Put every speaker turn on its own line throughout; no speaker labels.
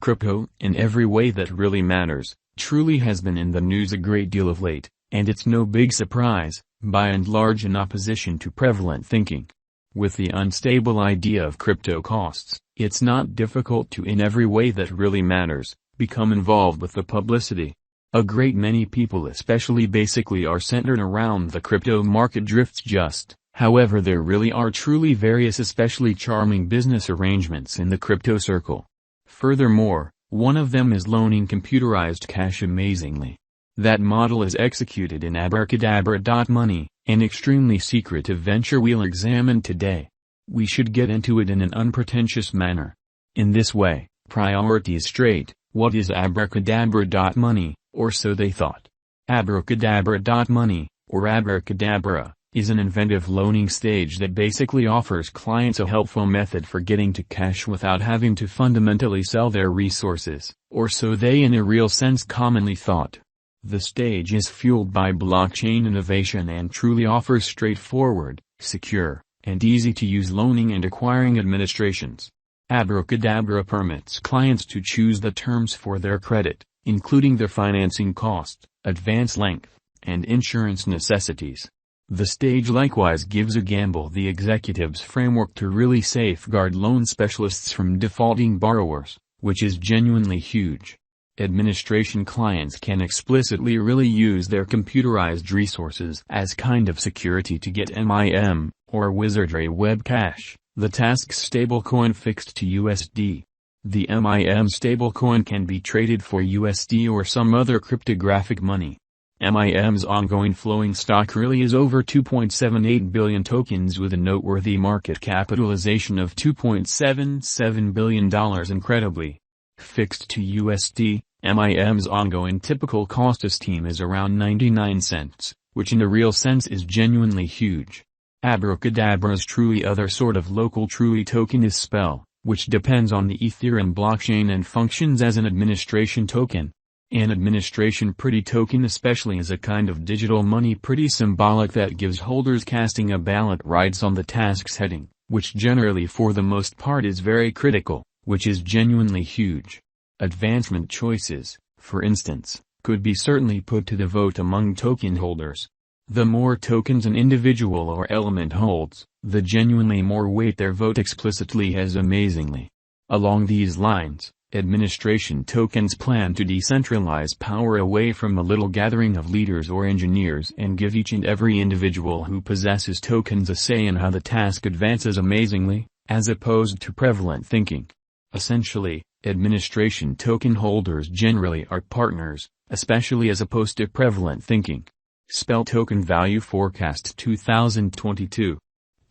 Crypto, in every way that really matters, truly has been in the news a great deal of late, and it's no big surprise, by and large in opposition to prevalent thinking. With the unstable idea of crypto costs, it's not difficult to, in every way that really matters, become involved with the publicity. A great many people especially basically are centered around the crypto market drifts just. However, there really are truly various especially charming business arrangements in the crypto circle. Furthermore, one of them is loaning computerized cash amazingly. That model is executed in Abracadabra.money, an extremely secretive venture we'll examine today. We should get into it in an unpretentious manner. In this way, priority is straight. What is Abracadabra.money, or so they thought. Abracadabra.money, or Abracadabra, is an inventive loaning stage that basically offers clients a helpful method for getting to cash without having to fundamentally sell their resources, or so they in a real sense commonly thought. The stage is fueled by blockchain innovation and truly offers straightforward, secure, and easy-to-use loaning and acquiring administrations. Abracadabra permits clients to choose the terms for their credit, including their financing cost, advance length, and insurance necessities. The stage likewise gives a gamble the executive's framework to really safeguard loan specialists from defaulting borrowers, which is genuinely huge. Administration clients can explicitly really use their computerized resources as kind of security to get MIM, or Wizardry Web Cash, the task's stablecoin fixed to USD. The MIM stablecoin can be traded for USD or some other cryptographic money. MIM's ongoing flowing stock really is over 2.78 billion tokens with a noteworthy market capitalization of $2.77 billion. Incredibly fixed to USD, MIM's ongoing typical cost esteem is around 99 cents, which in a real sense is genuinely huge. Abracadabra's truly other sort of local truly token is Spell, which depends on the Ethereum blockchain and functions as an administration token. An administration pretty token especially is a kind of digital money pretty symbolic that gives holders casting a ballot rights on the task's heading, which generally for the most part is very critical, which is genuinely huge. Advancement choices, for instance, could be certainly put to the vote among token holders. The more tokens an individual or element holds, the genuinely more weight their vote explicitly has amazingly. Along these lines, administration tokens plan to decentralize power away from a little gathering of leaders or engineers and give each and every individual who possesses tokens a say in how the task advances amazingly, as opposed to prevalent thinking. Essentially, administration token holders generally are partners, especially as opposed to prevalent thinking. Spell Token Value Forecast 2022.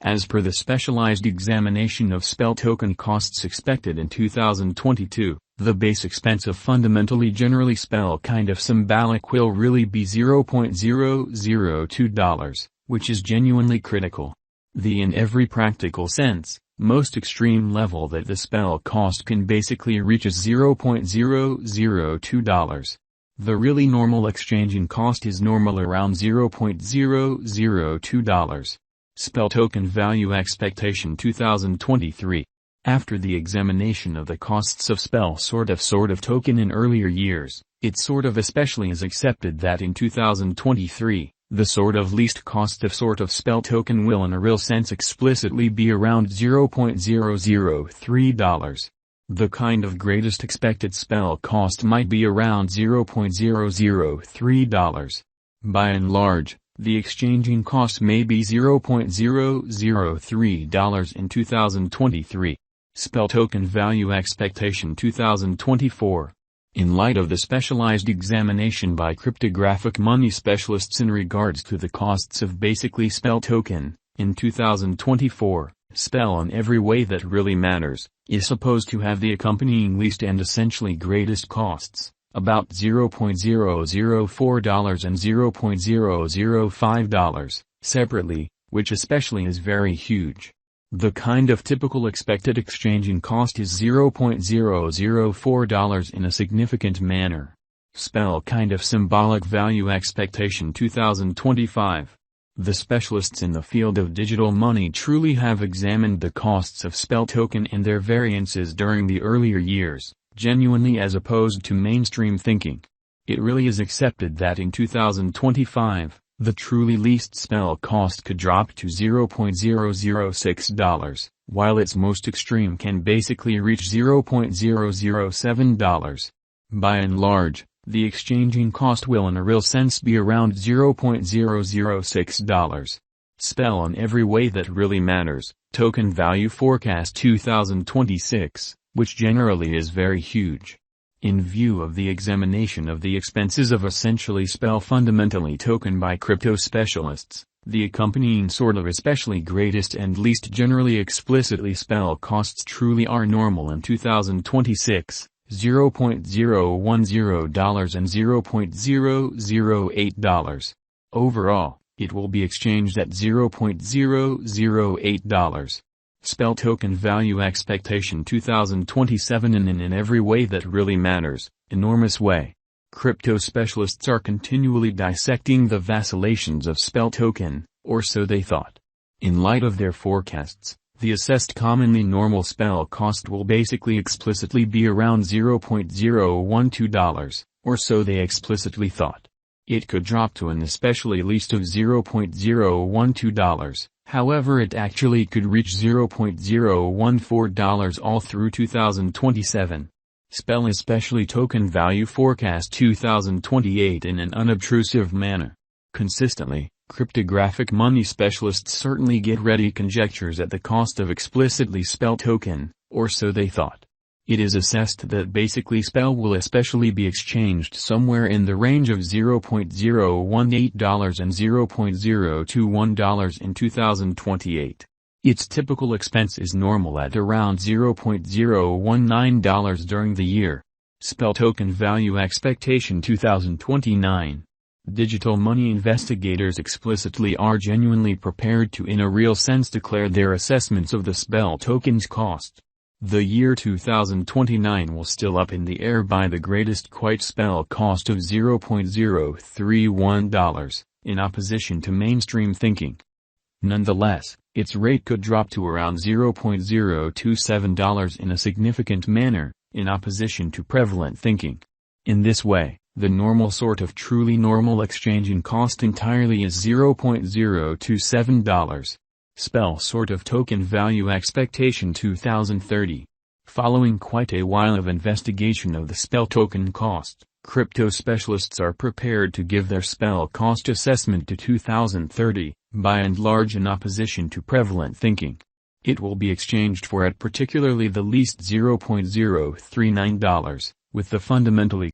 As per the specialized examination of Spell token costs expected in 2022, the base expense of fundamentally generally Spell kind of symbolic will really be $0.002, which is genuinely critical. The in every practical sense, most extreme level that the Spell cost can basically reach is $0.002. The really normal exchanging cost is normal around $0.002. Spell Token Value Expectation 2023. After the examination of the costs of Spell sort of token in earlier years, it sort of especially is accepted that in 2023, the sort of least cost of Spell token will in a real sense explicitly be around $0.003. The kind of greatest expected Spell cost might be around $0.003. By and large, the exchanging cost may be $0.003 in 2023. Spell Token Value Expectation 2024. In light of the specialized examination by cryptographic money specialists in regards to the costs of basically Spell token, in 2024, Spell in every way that really matters, is supposed to have the accompanying least and essentially greatest costs, about $0.004 and $0.005, separately, which especially is very huge. The kind of typical expected exchanging cost is $0.004 in a significant manner. Spell kind of symbolic value expectation 2025. The specialists in the field of digital money truly have examined the costs of Spell token and their variances during the earlier years, genuinely as opposed to mainstream thinking. It really is accepted that in 2025, the truly least spell cost could drop to $0.006, while its most extreme can basically reach $0.007. By and large, the exchanging cost will in a real sense be around $0.006. Spell in every way that really matters, Token Value Forecast 2026, which generally is very huge. In view of the examination of the expenses of essentially spell fundamentally token by crypto specialists, the accompanying sort of especially greatest and least generally explicitly spell costs truly are normal in 2026, $0.010 and $0.008. Overall, it will be exchanged at $0.008. Spell Token Value Expectation 2027 in every way that really matters, enormous way. Crypto specialists are continually dissecting the vacillations of spell token, or so they thought. In light of their forecasts, the assessed commonly normal spell cost will basically explicitly be around $0.012, or so they explicitly thought. It could drop to an especially least of $0.012. However, it actually could reach $0.014 all through 2027. Spell especially Token Value Forecast 2028 in an unobtrusive manner. Consistently, cryptographic money specialists certainly get ready conjectures at the cost of explicitly spell token, or so they thought. It is assessed that basically spell will especially be exchanged somewhere in the range of $0.018 and $0.021 in 2028. Its typical expense is normal at around $0.019 during the year. Spell Token Value Expectation 2029. Digital money investigators explicitly are genuinely prepared to in a real sense declare their assessments of the spell token's cost. The year 2029 will still up in the air by the greatest quite spell cost of $0.031, in opposition to mainstream thinking. Nonetheless, its rate could drop to around $0.027 in a significant manner, in opposition to prevalent thinking. In this way, the normal sort of truly normal exchanging cost entirely is $0.027. Spell sort of Token Value Expectation 2030. Following quite a while of investigation of the spell token cost, crypto specialists are prepared to give their spell cost assessment to 2030, by and large in opposition to prevalent thinking. It will be exchanged for at particularly the least $0.039, with the fundamentally